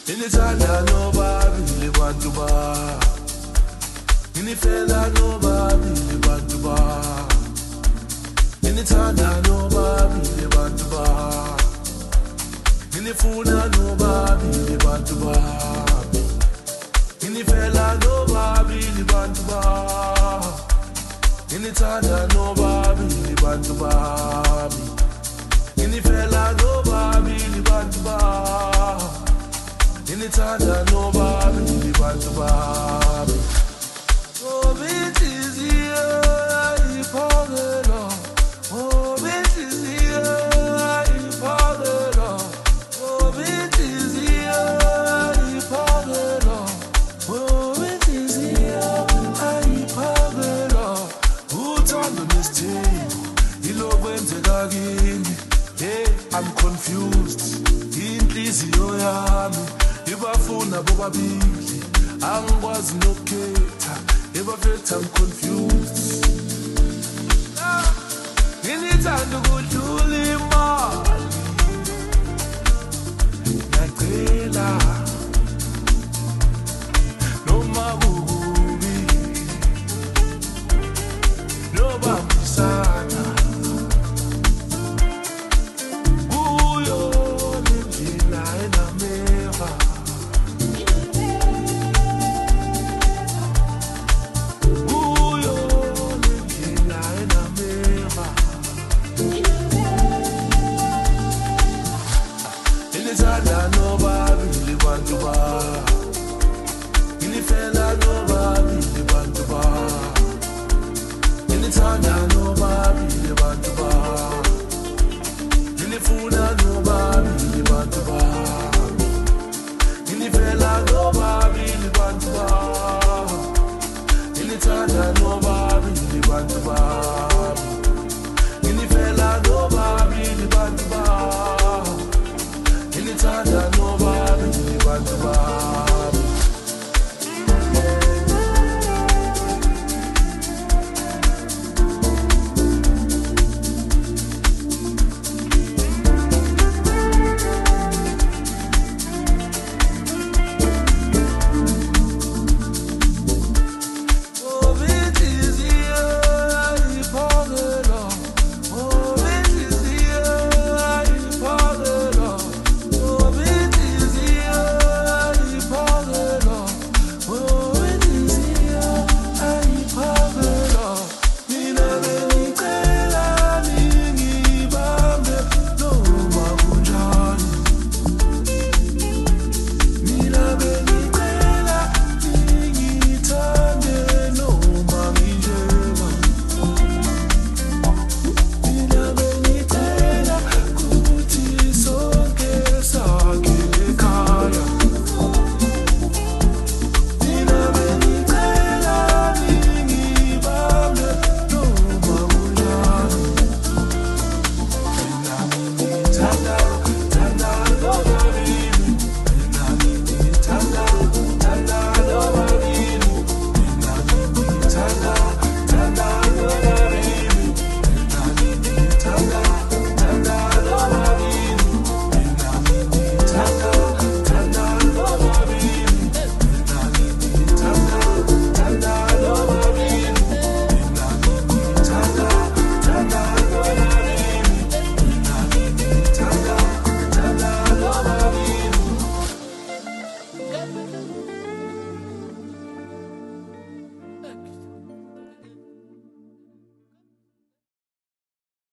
Inithanda nobabili bantu ba. Inifela nobabili bantu ba. Inithanda nobabili bantu ba. Inifuna nobabili bantu ba. Inifela nobabili bantu ba. Inithanda nobabili bantu ba. Inifela nobabili bantu ba. Inithanda nobabili bantu ba. Oh, bitizia ipagela. Oh, bitizia ipagela. Oh, bitizia ipagela. Oh, bitizia ipagela. Uthando nesithembu ilokwenzeka kimi. Hey, I'm confused. Inhliziyo yami ibafuna bobabili. Angikwazi nokukhetha. Ibafethu I'm confused. Ngithanda ukudlula imali. Ngicela noma kubi. Nobambisana. Kuyo lendlela enameva. Inithanda nobabili bantu ba. Inifela nobabili bantu ba. Inithanda nobabili bantu ba. Inifuna nobabili bantu ba. Inifela nobabili bantu ba. Inithanda nobabili bantu ba. Inifela nobabili bantu ba. Inithanda nobabili bantu ba.